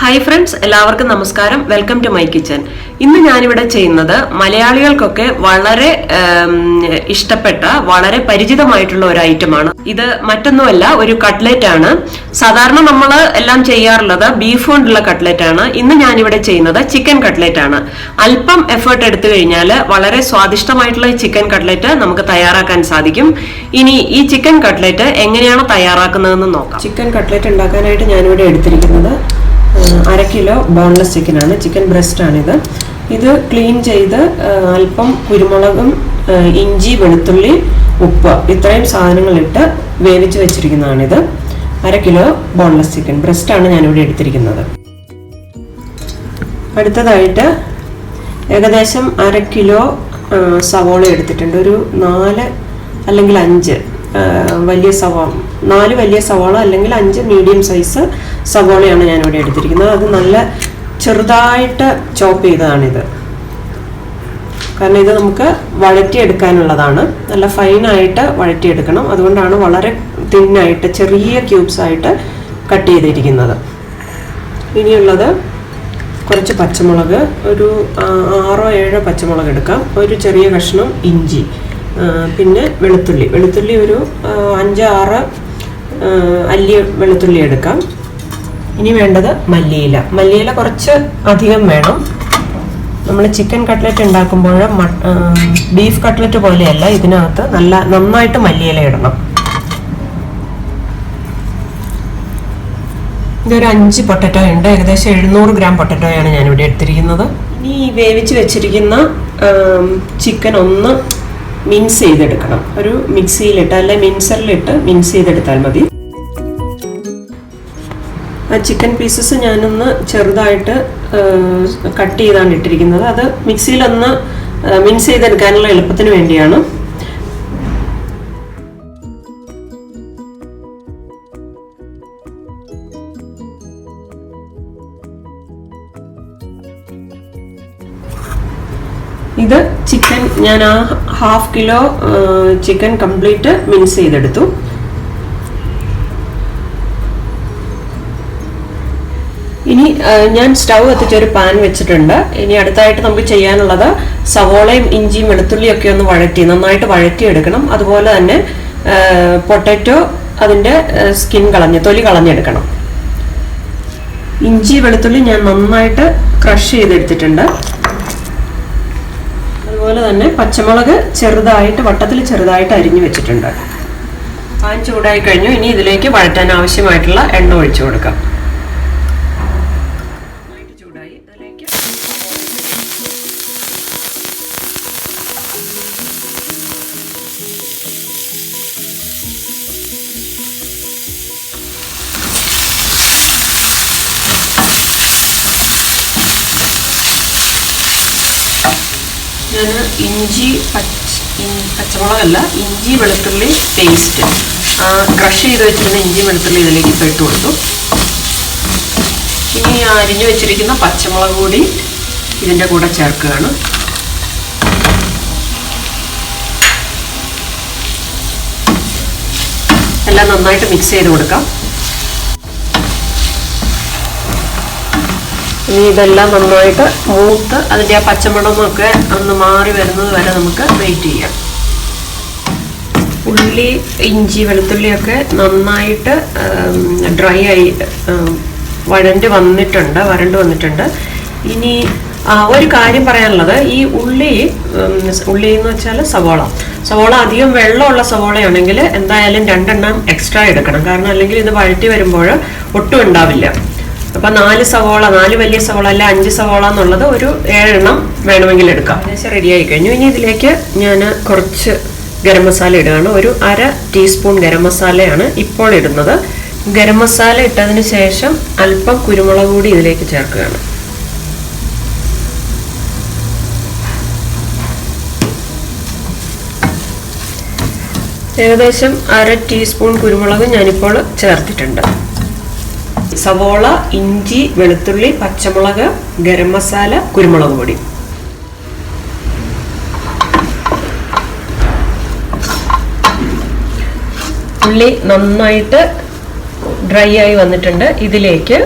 Hi friends, എല്ലാവർക്കും നമസ്കാരം. Welcome to my kitchen. ഇന്ന് ഞാനിവിടെ ചെയ്യുന്നത് മലയാളികൾക്കൊക്കെ വളരെ ഇഷ്ടപ്പെട്ട വളരെ പരിചിതമായിട്ടുള്ള ഒരു ഐറ്റമാണ്. ഇത് മറ്റൊന്നുമല്ല, ഒരു കട്ട്ലറ്റ് ആണ്. സാധാരണ നമ്മൾ എല്ലാം ചെയ്യാറുള്ളത് ബീഫ് കൊണ്ടുള്ള കട്ട്ലറ്റ് ആണ്. ഇന്ന് ഞാനിവിടെ ചെയ്യുന്നത് ചിക്കൻ കട്ട്ലറ്റ് ആണ്. അല്പം എഫേർട്ട് എടുത്തു കഴിഞ്ഞാൽ വളരെ സ്വാദിഷ്ടമായിട്ടുള്ള ഈ ചിക്കൻ കട്ട്ലറ്റ് നമുക്ക് തയ്യാറാക്കാൻ സാധിക്കും. ഇനി ഈ ചിക്കൻ കട്ട്ലറ്റ് എങ്ങനെയാണ് തയ്യാറാക്കുന്നതെന്ന് നോക്കാം. ചിക്കൻ കട്ട്ലറ്റ് ഉണ്ടാക്കാനായിട്ട് ഞാനിവിടെ എടുത്തിരിക്കുന്നത് 1/2 കിലോ ബോൺലെസ് ചിക്കനാണ്. ചിക്കൻ ബ്രസ്റ്റ് ആണിത്. ഇത് ക്ലീൻ ചെയ്ത് അല്പം കുരുമുളകും ഇഞ്ചി, വെളുത്തുള്ളി, ഉപ്പ് ഇത്രയും സാധനങ്ങളിട്ട് വേവിച്ച് വെച്ചിരിക്കുന്നതാണിത്. 1/2 കിലോ ബോൺലെസ് ചിക്കൻ ബ്രസ്റ്റ് ആണ് ഞാനിവിടെ എടുത്തിരിക്കുന്നത്. അടുത്തതായിട്ട് ഏകദേശം 1/2 കിലോ സവോള എടുത്തിട്ടുണ്ട്. ഒരു 4 അല്ലെങ്കിൽ 5 വലിയ സവാള, 4 വലിയ സവാള അല്ലെങ്കിൽ 5 മീഡിയം സൈസ് സവാളയാണ് ഞാനിവിടെ എടുത്തിരിക്കുന്നത്. അത് നല്ല ചെറുതായിട്ട് ചോപ്പ് ചെയ്തതാണിത്. കാരണം ഇത് നമുക്ക് വഴറ്റിയെടുക്കാനുള്ളതാണ്. നല്ല ഫൈനായിട്ട് വഴറ്റിയെടുക്കണം. അതുകൊണ്ടാണ് വളരെ തിന്നായിട്ട് ചെറിയ ക്യൂബ്സ് ആയിട്ട് കട്ട് ചെയ്തിരിക്കുന്നത്. ഇനിയുള്ളത് കുറച്ച് പച്ചമുളക്, ഒരു 6 7 പച്ചമുളക് എടുക്കാം. ഒരു ചെറിയ കഷ്ണം ഇഞ്ചി, പിന്നെ വെളുത്തുള്ളി ഒരു 5 6 അല്ലി വെളുത്തുള്ളി എടുക്കാം. ഇനി വേണ്ടത് മല്ലിയില കുറച്ച് അധികം വേണം. നമ്മൾ ചിക്കൻ കട്ട്ലറ്റ് ഉണ്ടാക്കുമ്പോൾ ബീഫ് കട്ട്ലറ്റ് പോലെയല്ല, ഇതിനകത്ത് നന്നായിട്ട് മല്ലിയില ഇടണം. ഇതൊരു 5 പൊട്ടറ്റോ ഉണ്ട്. ഏകദേശം 700 ഗ്രാം പൊട്ടറ്റോയാണ് ഞാനിവിടെ എടുത്തിരിക്കുന്നത്. ഇനി വേവിച്ച് വെച്ചിരിക്കുന്ന ചിക്കൻ ഒന്ന് മിക്സ് ചെയ്തെടുക്കണം. ഒരു മിക്സിയിലിട്ട് അല്ലെ മിക്സറിലിട്ട് മിക്സ് ചെയ്തെടുത്താൽ മതി. ആ ചിക്കൻ പീസസ് ഞാനൊന്ന് ചെറുതായിട്ട് കട്ട് ചെയ്താണ് ഇട്ടിരിക്കുന്നത്. അത് മിക്സിയിലൊന്ന് മിക്സ് ചെയ്തെടുക്കാനുള്ള എളുപ്പത്തിന് വേണ്ടിയാണ്. ഇത് ചിക്കൻ ഞാൻ ആ 1/2 കിലോ ചിക്കൻ കംപ്ലീറ്റ് മിക്സ് ചെയ്തെടുത്തു. ഇനി ഞാൻ സ്റ്റൗ കത്തിച്ചൊരു പാൻ വെച്ചിട്ടുണ്ട്. ഇനി അടുത്തായിട്ട് നമുക്ക് ചെയ്യാനുള്ളത് സവോളയും ഇഞ്ചിയും വെളുത്തുള്ളിയും ഒക്കെ ഒന്ന് നന്നായിട്ട് വഴറ്റിയെടുക്കണം. അതുപോലെ തന്നെ പൊട്ടറ്റോ അതിൻ്റെ തൊലി കളഞ്ഞെടുക്കണം. ഇഞ്ചി വെളുത്തുള്ളി ഞാൻ നന്നായിട്ട് ക്രഷ് ചെയ്തെടുത്തിട്ടുണ്ട്. അതുപോലെ തന്നെ പച്ചമുളക് വട്ടത്തിൽ ചെറുതായിട്ട് അരിഞ്ഞു വെച്ചിട്ടുണ്ട്. പാൻ ചൂടായി കഴിഞ്ഞു. ഇനി ഇതിലേക്ക് വഴറ്റാൻ ആവശ്യമായിട്ടുള്ള എണ്ണ ഒഴിച്ചു കൊടുക്കാം. ചൂടായി ഇതിലേക്ക് ഞാൻ പച്ചമുളകല്ല, ഇഞ്ചി വെളുത്തുള്ളി പേസ്റ്റ് ക്രഷ് ചെയ്ത് വെച്ചിരുന്ന ഇഞ്ചി വെളുത്തുള്ളി ഇതിലേക്ക് ഇട്ട് കൊടുത്തു. ഇനി അരിഞ്ഞു വെച്ചിരിക്കുന്ന പച്ചമുളക് കൂടി ഇതിൻ്റെ കൂടെ ചേർക്കുകയാണ്. എല്ലാം നന്നായിട്ട് മിക്സ് ചെയ്ത് കൊടുക്കാം. ഇനി ഇതെല്ലാം നന്നായിട്ട് മൂത്ത് അതിൻ്റെ ആ പച്ചമണമൊക്കെ ഒന്ന് മാറി വരുന്നത് വരെ നമുക്ക് വെയിറ്റ് ചെയ്യാം. ഉള്ളി ഇഞ്ചി വെളുത്തുള്ളിയൊക്കെ നന്നായിട്ട് ഡ്രൈ ആയി വരണ്ട് വന്നിട്ടുണ്ട്. ഇനി ഒരു കാര്യം പറയാനുള്ളത്, ഈ ഉള്ളി എന്ന് വെച്ചാൽ സവോള അധികം വെള്ളമുള്ള സവോളയാണെങ്കിൽ എന്തായാലും 2 എണ്ണം എക്സ്ട്രാ എടുക്കണം. കാരണം അല്ലെങ്കിൽ ഇത് വഴറ്റി വരുമ്പോൾ ഒട്ടും ഉണ്ടാവില്ല. അപ്പം 4 വലിയ സവോള അല്ല 5 സവോള എന്നുള്ളത് ഒരു 7 എണ്ണം വേണമെങ്കിൽ എടുക്കാം. ഏകദേശം റെഡി ആയി കഴിഞ്ഞു. ഇനി ഇതിലേക്ക് ഞാൻ കുറച്ച് ഗരം മസാല ഇടുകയാണ്. ഒരു 1/2 ടീസ്പൂൺ ഗരം മസാലയാണ് ഇപ്പോൾ ഇടുന്നത്. ഗരം മസാല ഇട്ടതിന് ശേഷം അല്പം കുരുമുളക് കൂടി ഇതിലേക്ക് ചേർക്കുകയാണ്. ഏകദേശം 1/2 ടീസ്പൂൺ കുരുമുളക് ഞാനിപ്പോൾ ചേർത്തിട്ടുണ്ട്. സവോള, ഇഞ്ചി, വെളുത്തുള്ളി, പച്ചമുളക്, ഗരം മസാല, കുരുമുളക് പൊടി. ഉള്ളി നന്നായിട്ട് ഡ്രൈ ആയി വന്നിട്ടുണ്ട്. ഇതിലേക്ക്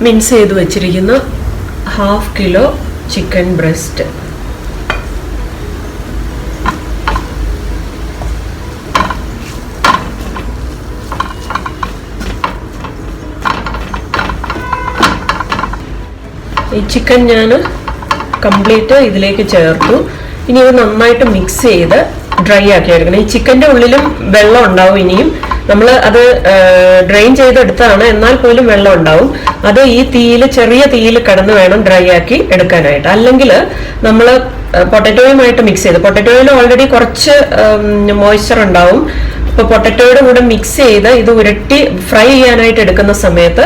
മിൻസ് ചെയ്ത് വെച്ചിരിക്കുന്ന 1/2 കിലോ ചിക്കൻ ബ്രസ്റ്റ്. ഈ ചിക്കൻ ഞാൻ കംപ്ലീറ്റ് ഇതിലേക്ക് ചേർത്തു. ഇനി ഇത് നന്നായിട്ട് മിക്സ് ചെയ്ത് ഡ്രൈ ആക്കി എടുക്കണം. ഈ ചിക്കൻ്റെ ഉള്ളിലും വെള്ളം ഉണ്ടാവും. ഇനിയും നമ്മൾ അത് ഡ്രെയിൻ ചെയ്തെടുത്താണ്, എന്നാൽ പോലും വെള്ളം ഉണ്ടാവും. അത് ഈ തീയിൽ, ചെറിയ തീയിൽ കിടന്ന് വേണം ഡ്രൈ ആക്കി എടുക്കാനായിട്ട്. അല്ലെങ്കിൽ നമ്മൾ പൊട്ടറ്റോയുമായിട്ട് മിക്സ് ചെയ്ത്, പൊട്ടറ്റോയിൽ ഓൾറെഡി കുറച്ച് മോയ്സ്ചർ ഉണ്ടാവും. അപ്പോൾ പൊട്ടറ്റോയുടെ കൂടെ മിക്സ് ചെയ്ത് ഇത് ഉരുട്ടി ഫ്രൈ ചെയ്യാനായിട്ട് എടുക്കുന്ന സമയത്ത്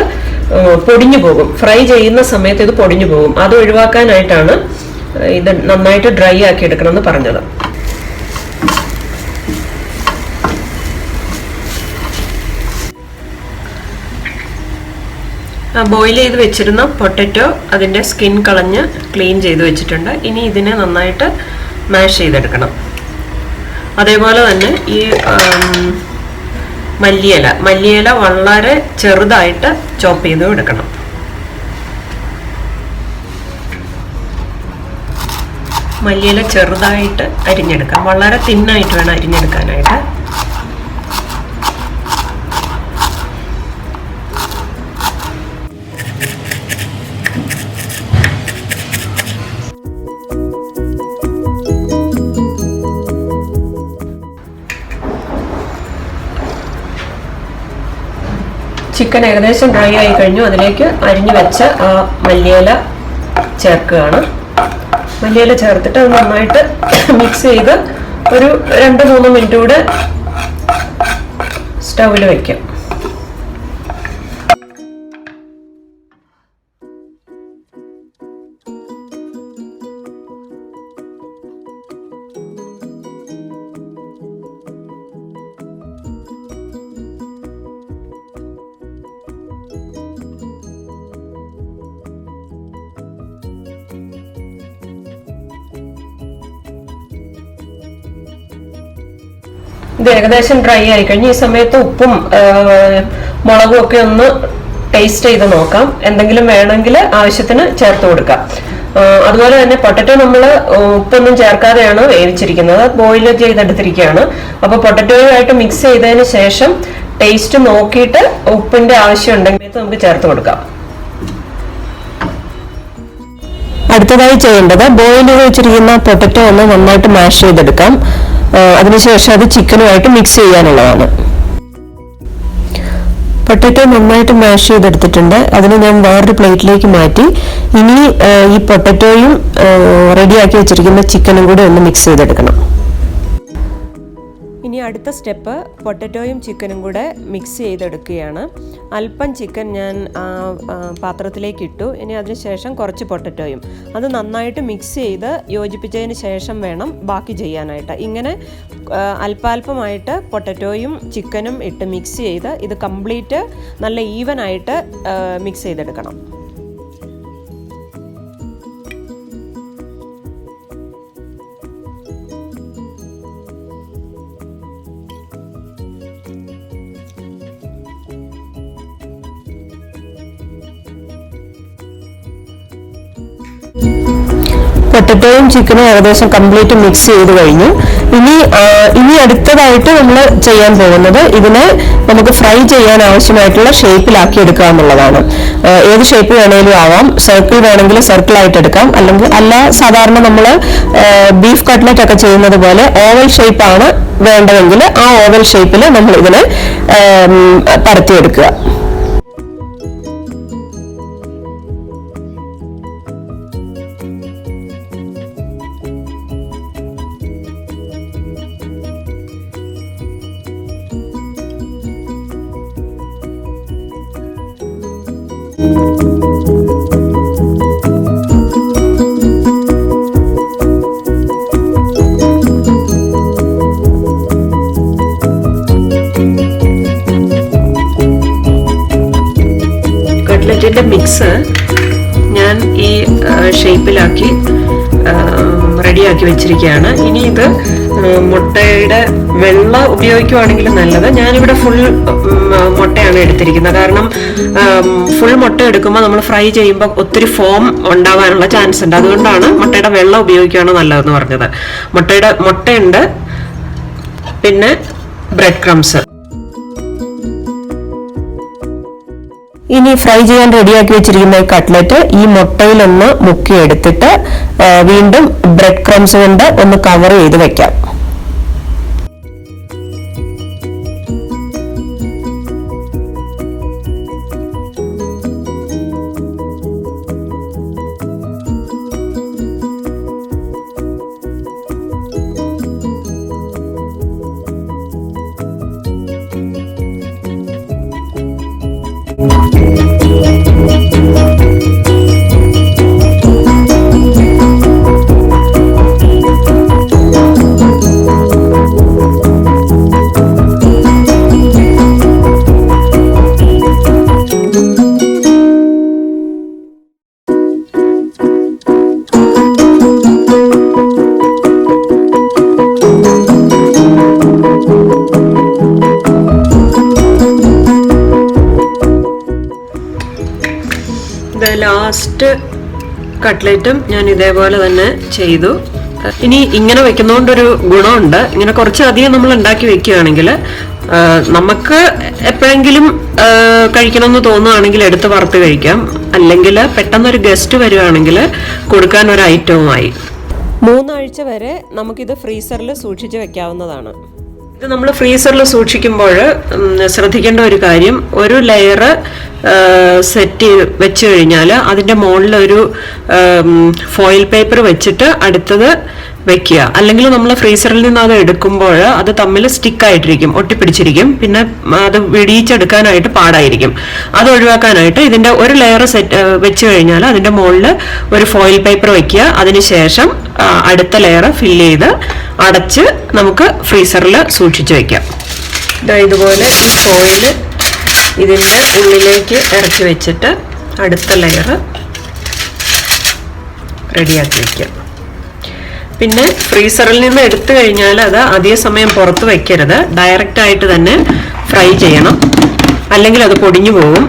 പൊടിഞ്ഞു പോകും. ഫ്രൈ ചെയ്യുന്ന സമയത്ത് ഇത് പൊടിഞ്ഞു പോകും. അത് ഒഴിവാക്കാനായിട്ടാണ് ഇത് നന്നായിട്ട് ഡ്രൈ ആക്കി എടുക്കണം എന്ന് പറഞ്ഞത്. ബോയിൽ ചെയ്ത് വെച്ചിരുന്ന പൊട്ടറ്റോ അതിൻ്റെ സ്കിൻ കളഞ്ഞ് ക്ലീൻ ചെയ്ത് വെച്ചിട്ടുണ്ട്. ഇനി ഇതിനെ നന്നായിട്ട് മാഷ് ചെയ്തെടുക്കണം. അതേപോലെ തന്നെ ഈ മല്ലിയില വളരെ ചെറുതായിട്ട് ചോപ്പ് ചെയ്ത് എടുക്കണം. മല്ലിയില ചെറുതായിട്ട് അരിഞ്ഞെടുക്കാം. വളരെ തിന്നായിട്ട് വേണം അരിഞ്ഞെടുക്കാനായിട്ട്. ചിക്കൻ ഏകദേശം ഡ്രൈ ആയി കഴിഞ്ഞു. അതിലേക്ക് അരിഞ്ഞു വെച്ച ആ മല്ലിയില ചേർക്കുകയാണ്. മല്ലിയില ചേർത്തിട്ട് അത് നന്നായിട്ട് മിക്സ് ചെയ്ത് ഒരു 2-3 മിനിറ്റ് കൂടെ സ്റ്റൗവിൽ വയ്ക്കാം. ഇത് ഏകദേശം ഡ്രൈ ആയി കഴിഞ്ഞ് ഈ സമയത്ത് ഉപ്പും മുളകും ഒക്കെ ഒന്ന് ടേസ്റ്റ് ചെയ്ത് നോക്കാം. എന്തെങ്കിലും വേണമെങ്കിൽ ആവശ്യത്തിന് ചേർത്ത് കൊടുക്കാം. അതുപോലെ തന്നെ പൊട്ടറ്റോ നമ്മൾ ഉപ്പൊന്നും ചേർക്കാതെയാണ് വേവിച്ചിരിക്കുന്നത്, ബോയിൽ ചെയ്തെടുത്തിരിക്കുകയാണ്. അപ്പോൾ പൊട്ടറ്റോയുമായിട്ട് മിക്സ് ചെയ്തതിന് ശേഷം ടേസ്റ്റ് നോക്കിയിട്ട് ഉപ്പിന്റെ ആവശ്യം ഉണ്ടെങ്കിൽ നമുക്ക് ചേർത്ത് കൊടുക്കാം. അടുത്തതായി ചെയ്യേണ്ടത് ബോയിൽ ചെയ്ത് വെച്ചിരിക്കുന്ന പൊട്ടറ്റോ ഒന്ന് നന്നായിട്ട് മാഷ് ചെയ്തെടുക്കാം. അതിനുശേഷം അത് ചിക്കനുമായിട്ട് മിക്സ് ചെയ്യാനുള്ളതാണ്. പൊട്ടറ്റോ നന്നായിട്ട് മാഷ് ചെയ്തെടുത്തിട്ടുണ്ട്. അതിന് ഞാൻ വേറൊരു പ്ലേറ്റിലേക്ക് മാറ്റി. ഇനി ഈ പൊട്ടറ്റോയും റെഡിയാക്കി വെച്ചിരിക്കുന്ന ചിക്കനും കൂടി ഒന്ന് മിക്സ് ചെയ്തെടുക്കണം. ഇനി അടുത്ത സ്റ്റെപ്പ് പൊട്ടറ്റോയും ചിക്കനും കൂടെ മിക്സ് ചെയ്തെടുക്കുകയാണ്. അല്പം ചിക്കൻ ഞാൻ പാത്രത്തിലേക്ക് ഇട്ടു. ഇനി അതിനുശേഷം കുറച്ച് പൊട്ടറ്റോയും അത് നന്നായിട്ട് മിക്സ് ചെയ്ത് യോജിപ്പിച്ചതിന് ശേഷം വേണം ബാക്കി ചെയ്യാനായിട്ട്. ഇങ്ങനെ അല്പാൽപമായിട്ട് പൊട്ടറ്റോയും ചിക്കനും ഇട്ട് മിക്സ് ചെയ്ത് ഇത് കംപ്ലീറ്റ് നല്ല ഈവനായിട്ട് മിക്സ് ചെയ്തെടുക്കണം. പൊട്ടറ്റോയും ചിക്കനും ഏകദേശം കംപ്ലീറ്റ് മിക്സ് ചെയ്ത് കഴിഞ്ഞു. ഇനി അടുത്തതായിട്ട് നമ്മൾ ചെയ്യാൻ പോകുന്നത് ഇതിനെ നമുക്ക് ഫ്രൈ ചെയ്യാൻ ആവശ്യമായിട്ടുള്ള ഷേപ്പിലാക്കി എടുക്കുക എന്നുള്ളതാണ്. ഏത് ഷേപ്പ് വേണമെങ്കിലും ആവാം. സർക്കിൾ വേണമെങ്കിൽ സർക്കിളായിട്ട് എടുക്കാം. അല്ല സാധാരണ നമ്മൾ ബീഫ് കട്ട്ലറ്റ് ഒക്കെ ചെയ്യുന്നത് പോലെ ഓവൽ ഷേപ്പാണ് വേണ്ടതെങ്കിൽ ആ ഓവൽ ഷേപ്പിൽ നമ്മൾ ഇതിനെ പരത്തിയെടുക്കുക. കട്ട്ലറ്റിന്റെ മിക്സ് ഞാൻ ഈ ഷേപ്പിലാക്കി റെഡിയാക്കി വെച്ചിരിക്കുകയാണ്. ഇനി ഇത് മുട്ടയുടെ വെള്ള ഉപയോഗിക്കുവാണെങ്കിൽ നല്ലത്. ഞാനിവിടെ ഫുൾ മുട്ടയാണ് എടുത്തിരിക്കുന്നത്. കാരണം ഫുൾ മുട്ട എടുക്കുമ്പോൾ നമ്മൾ ഫ്രൈ ചെയ്യുമ്പോൾ ഒത്തിരി ഫോം ഉണ്ടാവാനുള്ള ചാൻസ് ഉണ്ട്. അതുകൊണ്ടാണ് മുട്ടയുടെ വെള്ള ഉപയോഗിക്കുകയാണ് നല്ലതെന്ന് പറഞ്ഞത്. മുട്ടയുണ്ട്, പിന്നെ ബ്രെഡ് ക്രംസ്. ഇനി ഫ്രൈ ചെയ്യാൻ റെഡിയാക്കി വെച്ചിരിക്കുന്ന കട്ട്ലറ്റ് ഈ മുട്ടയിലൊന്ന് മുക്കിയെടുത്തിട്ട് വീണ്ടും ബ്രെഡ് ക്രംസ് കൊണ്ട് ഒന്ന് കവർ ചെയ്ത് വെക്കാം. ലാസ്റ്റ് കട്ട്ലറ്റും ഞാൻ ഇതേപോലെ തന്നെ ചെയ്തു. ഇനി ഇങ്ങനെ വെക്കുന്നതുകൊണ്ടൊരു ഗുണമുണ്ട്. ഇങ്ങനെ കുറച്ചധികം നമ്മൾ ഉണ്ടാക്കി വെക്കുകയാണെങ്കിൽ നമുക്ക് എപ്പോഴെങ്കിലും കഴിക്കണമെന്ന് തോന്നുകയാണെങ്കിൽ എടുത്ത് വറുത്ത് കഴിക്കാം. അല്ലെങ്കിൽ പെട്ടെന്നൊരു ഗസ്റ്റ് വരുവാണെങ്കിൽ കൊടുക്കാൻ ഒരു ഐറ്റവുമായി. 3 ആഴ്ച വരെ നമുക്കിത് ഫ്രീസറിൽ സൂക്ഷിച്ച് വെക്കാവുന്നതാണ്. ഇത് നമ്മൾ ഫ്രീസറിൽ സൂക്ഷിക്കുമ്പോൾ ശ്രദ്ധിക്കേണ്ട ഒരു കാര്യം, ഒരു ലെയർ സെറ്റ് വെച്ച് കഴിഞ്ഞാൽ അതിൻ്റെ മുകളിൽ ഒരു ഫോയിൽ പേപ്പർ വെച്ചിട്ട് അടുത്തത് വെക്കുക. അല്ലെങ്കിൽ നമ്മൾ ഫ്രീസറിൽ നിന്ന് അത് എടുക്കുമ്പോൾ അത് തമ്മിൽ സ്റ്റിക്കായിട്ടിരിക്കും, ഒട്ടിപ്പിടിച്ചിരിക്കും. പിന്നെ അത് വെടിയിച്ചെടുക്കാനായിട്ട് പാടായിരിക്കും. അത് ഒഴിവാക്കാനായിട്ട് ഇതിൻ്റെ ഒരു ലെയർ സെറ്റ് വെച്ച് കഴിഞ്ഞാൽ അതിൻ്റെ മുകളിൽ ഒരു ഫോയിൽ പേപ്പർ വെക്കുക. അതിനുശേഷം അടുത്ത ലെയർ ഫില്ല് ചെയ്ത് അടച്ച് നമുക്ക് ഫ്രീസറിൽ സൂക്ഷിച്ച് വെക്കാം. ഇതുപോലെ ഈ ഫോയിൽ ഇതിൻ്റെ ഉള്ളിലേക്ക് ഇറക്കി വെച്ചിട്ട് അടുത്ത ലെയർ റെഡിയാക്കി വയ്ക്കാം. പിന്നെ ഫ്രീസറിൽ നിന്ന് എടുത്തു കഴിഞ്ഞാൽ അത് അധിക സമയം പുറത്ത് വെക്കരുത്, ഡയറക്റ്റ് ആയിട്ട് തന്നെ ഫ്രൈ ചെയ്യണം, അല്ലെങ്കിൽ അത് പൊടിഞ്ഞു പോകും.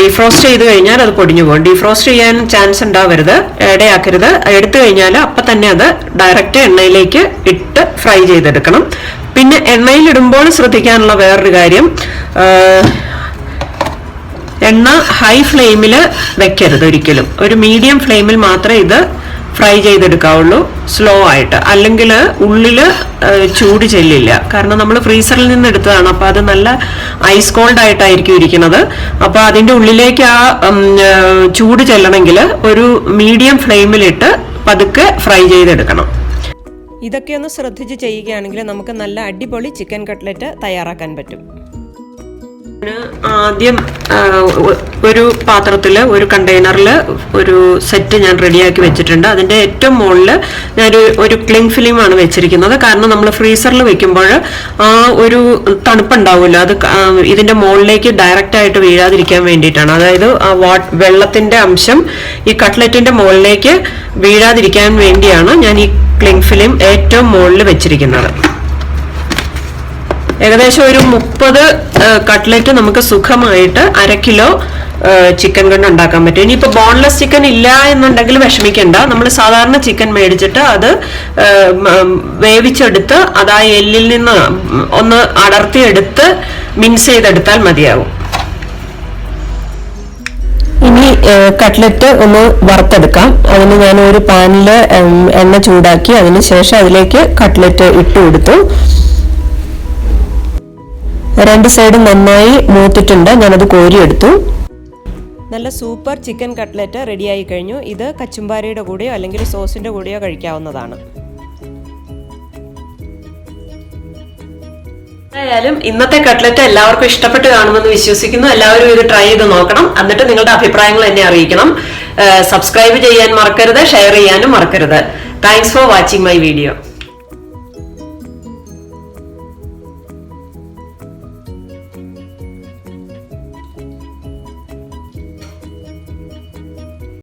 ഡീഫ്രോസ്റ്റ് ചെയ്ത് കഴിഞ്ഞാൽ അത് പൊടിഞ്ഞു പോകും. ഡീഫ്രോസ്റ്റ് ചെയ്യാൻ ചാൻസ് ഉണ്ടാവരുത്, ഇടയാക്കരുത്. എടുത്തു കഴിഞ്ഞാൽ അപ്പം തന്നെ അത് ഡയറക്റ്റ് എണ്ണയിലേക്ക് ഇട്ട് ഫ്രൈ ചെയ്തെടുക്കണം. പിന്നെ എണ്ണയിലിടുമ്പോൾ ശ്രദ്ധിക്കാനുള്ള വേറൊരു കാര്യം, എണ്ണ ഹൈ ഫ്ലെയിമിൽ വെക്കരുത് ഒരിക്കലും. ഒരു മീഡിയം ഫ്ലെയിമിൽ മാത്രമേ ഇത് ഫ്രൈ ചെയ്തെടുക്കാവുള്ളൂ, സ്ലോ ആയിട്ട്. അല്ലെങ്കിൽ ഉള്ളിൽ ചൂട് ചെല്ലില്ല. കാരണം നമ്മൾ ഫ്രീസറിൽ നിന്ന് എടുത്തതാണ്, അപ്പോൾ അത് നല്ല ഐസ് കോൾഡ് ആയിട്ടായിരിക്കും ഇരിക്കുന്നത്. അപ്പോൾ അതിൻ്റെ ഉള്ളിലേക്ക് ആ ചൂട് ചെല്ലണമെങ്കിൽ ഒരു മീഡിയം ഫ്ലെയിമിലിട്ട് പതുക്കെ ഫ്രൈ ചെയ്തെടുക്കണം. ഇതൊക്കെ ഒന്ന് ശ്രദ്ധിച്ച് ചെയ്യുകയാണെങ്കിൽ നമുക്ക് നല്ല അടിപൊളി ചിക്കൻ കട്ട്ലറ്റ് തയ്യാറാക്കാൻ പറ്റും. ആദ്യം ഒരു പാത്രത്തിൽ, ഒരു കണ്ടെയ്നറിൽ ഒരു സെറ്റ് ഞാൻ റെഡിയാക്കി വെച്ചിട്ടുണ്ട്. അതിൻ്റെ ഏറ്റവും മുകളിൽ ഞാൻ ഒരു ക്ലിംഗ് ഫിലിമാണ് വെച്ചിരിക്കുന്നത്. കാരണം നമ്മൾ ഫ്രീസറിൽ വെക്കുമ്പോൾ ആ ഒരു തണുപ്പുണ്ടാവില്ല, അത് ഇതിൻ്റെ മുകളിലേക്ക് ഡയറക്റ്റ് ആയിട്ട് വീഴാതിരിക്കാൻ വേണ്ടിയിട്ടാണ്. അതായത് വെള്ളത്തിൻ്റെ അംശം ഈ കട്ട്ലറ്റിൻ്റെ മുകളിലേക്ക് വീഴാതിരിക്കാൻ വേണ്ടിയാണ് ഞാൻ ഈ ക്ലിംഗ് ഫിലിം ഏറ്റവും മുകളിൽ വെച്ചിരിക്കുന്നത്. ഏകദേശം ഒരു 30 കട്ട്ലറ്റ് നമുക്ക് സുഖമായിട്ട് 1/2 കിലോ ചിക്കൻ കൊണ്ട് ഉണ്ടാക്കാൻ പറ്റും. ഇനിയിപ്പോൾ ബോൺലെസ് ചിക്കൻ ഇല്ല എന്നുണ്ടെങ്കിൽ വിഷമിക്കണ്ട. നമ്മൾ സാധാരണ ചിക്കൻ മേടിച്ചിട്ട് അത് വേവിച്ചെടുത്ത് അത് ആ എല്ലിൽ നിന്ന് ഒന്ന് അടർത്തിയെടുത്ത് മിക്സ് ചെയ്തെടുത്താൽ മതിയാവും. ഇനി കട്ട്ലറ്റ് ഒന്ന് വറുത്തെടുക്കാം. അതിന് ഞാൻ ഒരു പാനിൽ എണ്ണ ചൂടാക്കി അതിനുശേഷം അതിലേക്ക് കട്ട്ലറ്റ് ഇട്ട് കൊടുത്തു. 2 സൈഡും നന്നായി മൂത്തിട്ടുണ്ട്. ഞാനത് കോരിയെടുത്തു. നല്ല സൂപ്പർ ചിക്കൻ കട്ട്ലറ്റ് റെഡിയായി കഴിഞ്ഞു. ഇത് കച്ചുംബാരിയുടെ കൂടെയോ അല്ലെങ്കിൽ സോസിൻ്റെ കൂടെയോ കഴിക്കാവുന്നതാണ്. എന്തായാലും ഇന്നത്തെ കട്ട്ലറ്റ് എല്ലാവർക്കും ഇഷ്ടപ്പെട്ട് കാണുമെന്ന് വിശ്വസിക്കുന്നു. എല്ലാവരും ഇത് ട്രൈ ചെയ്ത് നോക്കണം. എന്നിട്ട് നിങ്ങളുടെ അഭിപ്രായങ്ങൾ എന്നെ അറിയിക്കണം. സബ്സ്ക്രൈബ് ചെയ്യാൻ മറക്കരുത്, ഷെയർ ചെയ്യാനും മറക്കരുത്. Thanks for watching my video.